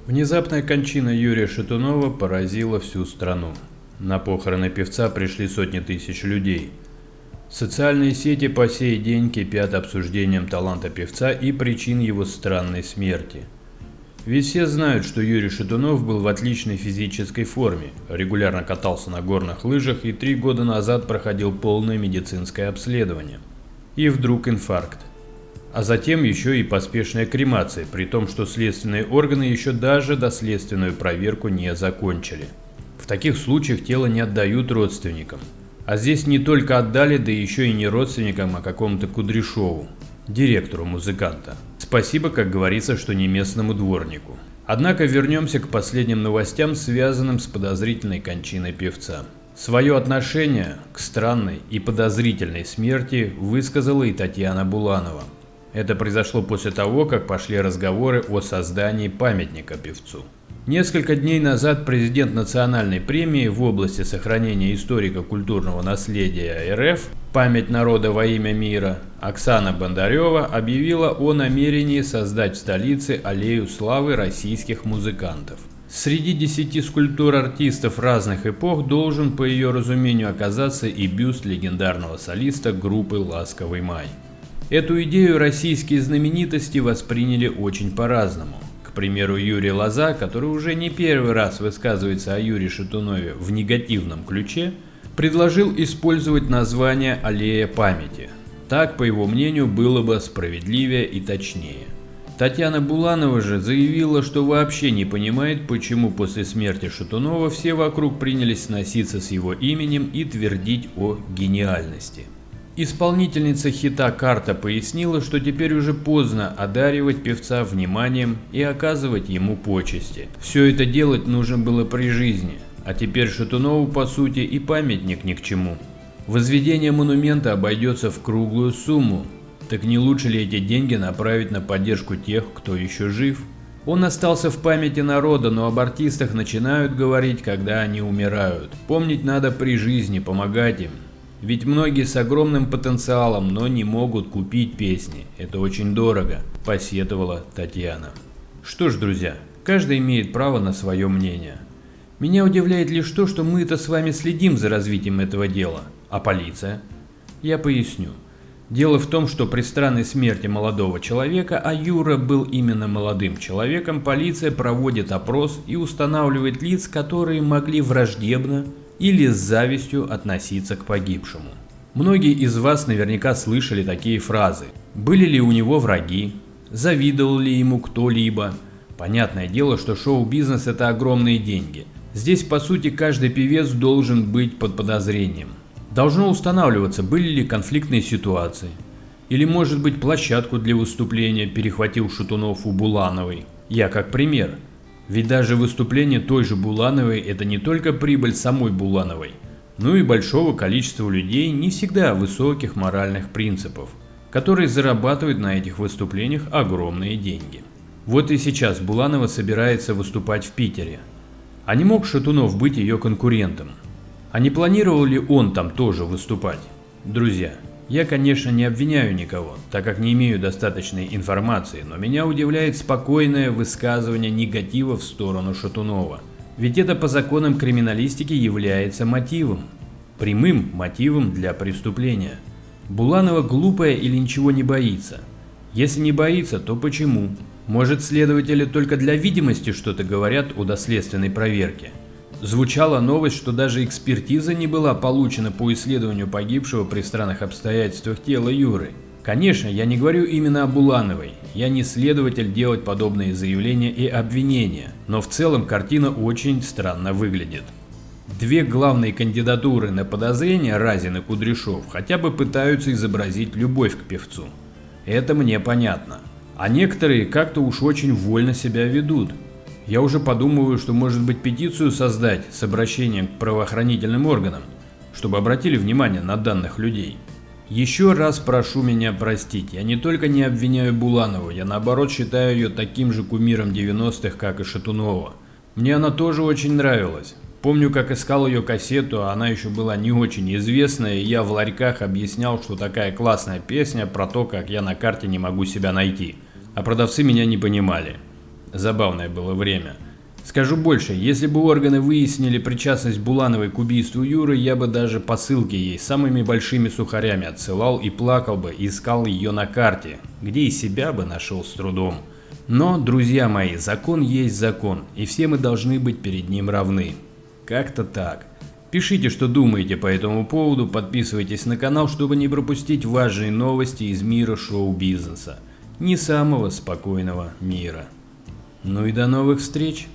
Внезапная кончина Юрия Шатунова поразила всю страну. На похороны певца пришли сотни тысяч людей. Социальные сети по сей день кипят обсуждением таланта певца и причин его странной смерти. Ведь все знают, что Юрий Шатунов был в отличной физической форме, регулярно катался на горных лыжах и 3 года назад проходил полное медицинское обследование. И вдруг инфаркт. А затем еще и поспешная кремация, при том, что следственные органы еще даже доследственную проверку не закончили. В таких случаях тело не отдают родственникам. А здесь не только отдали, да еще и не родственникам, а какому-то Кудряшову, директору музыканта. Спасибо, как говорится, что не местному дворнику. Однако вернемся к последним новостям, связанным с подозрительной кончиной певца. Свое отношение к странной и подозрительной смерти высказала и Татьяна Буланова. Это произошло после того, как пошли разговоры о создании памятника певцу. Несколько дней назад президент национальной премии в области сохранения историко-культурного наследия РФ «Память народа во имя мира» Оксана Бондарева объявила о намерении создать в столице аллею славы российских музыкантов. Среди 10 скульптур артистов разных эпох должен, по ее разумению, оказаться и бюст легендарного солиста группы «Ласковый май». Эту идею российские знаменитости восприняли очень по-разному. К примеру, Юрий Лоза, который уже не первый раз высказывается о Юрии Шатунове в негативном ключе, предложил использовать название «Аллея памяти». Так, по его мнению, было бы справедливее и точнее. Татьяна Буланова же заявила, что вообще не понимает, почему после смерти Шатунова все вокруг принялись носиться с его именем и твердить о гениальности. Исполнительница хита «Карта» пояснила, что теперь уже поздно одаривать певца вниманием и оказывать ему почести. Все это делать нужно было при жизни, а теперь Шатунову, по сути, и памятник ни к чему. Возведение монумента обойдется в круглую сумму, так не лучше ли эти деньги направить на поддержку тех, кто еще жив? Он остался в памяти народа, но об артистах начинают говорить, когда они умирают. Помнить надо при жизни, помогать им. Ведь многие с огромным потенциалом, но не могут купить песни. Это очень дорого, посетовала Татьяна. Что ж, друзья, каждый имеет право на свое мнение. Меня удивляет лишь то, что мы-то с вами следим за развитием этого дела. А полиция? Я поясню. Дело в том, что при странной смерти молодого человека, а Юра был именно молодым человеком, полиция проводит опрос и устанавливает лиц, которые могли враждебно или с завистью относиться к погибшему. Многие из вас наверняка слышали такие фразы. Были ли у него враги? Завидовал ли ему кто-либо? Понятное дело, что шоу-бизнес – это огромные деньги. Здесь, по сути, каждый певец должен быть под подозрением. Должно устанавливаться, были ли конфликтные ситуации. Или, может быть, площадку для выступления перехватил Шатунов у Булановой. Я как пример. Ведь даже выступление той же Булановой – это не только прибыль самой Булановой, но и большого количества людей не всегда высоких моральных принципов, которые зарабатывают на этих выступлениях огромные деньги. Вот и сейчас Буланова собирается выступать в Питере. А не мог Шатунов быть ее конкурентом? А не планировал ли он там тоже выступать? Друзья, я, конечно, не обвиняю никого, так как не имею достаточной информации, но меня удивляет спокойное высказывание негатива в сторону Шатунова. Ведь это по законам криминалистики является мотивом, прямым мотивом для преступления. Буланова глупая или ничего не боится? Если не боится, то почему? Может, следователи только для видимости что-то говорят о доследственной проверке? Звучала новость, что даже экспертиза не была получена по исследованию погибшего при странных обстоятельствах тела Юры. Конечно, я не говорю именно о Булановой, я не следователь делать подобные заявления и обвинения, но в целом картина очень странно выглядит. Две главные кандидатуры на подозрение, Разин и Кудряшов, хотя бы пытаются изобразить любовь к певцу. Это мне понятно. А некоторые как-то уж очень вольно себя ведут. Я уже подумываю, что может быть петицию создать с обращением к правоохранительным органам, чтобы обратили внимание на данных людей. Еще раз прошу меня простить, я не только не обвиняю Буланову, я наоборот считаю ее таким же кумиром 90-х, как и Шатунова. Мне она тоже очень нравилась. Помню, как искал ее кассету, а она еще была не очень известная, и я в ларьках объяснял, что такая классная песня про то, как я на карте не могу себя найти, а продавцы меня не понимали. Забавное было время. Скажу больше, если бы органы выяснили причастность Булановой к убийству Юры, я бы даже посылки ей самыми большими сухарями отсылал и плакал бы, искал ее на карте, где и себя бы нашел с трудом. Но, друзья мои, закон есть закон, и все мы должны быть перед ним равны. Как-то так. Пишите, что думаете по этому поводу, подписывайтесь на канал, чтобы не пропустить важные новости из мира шоу-бизнеса. Не самого спокойного мира. Ну и до новых встреч!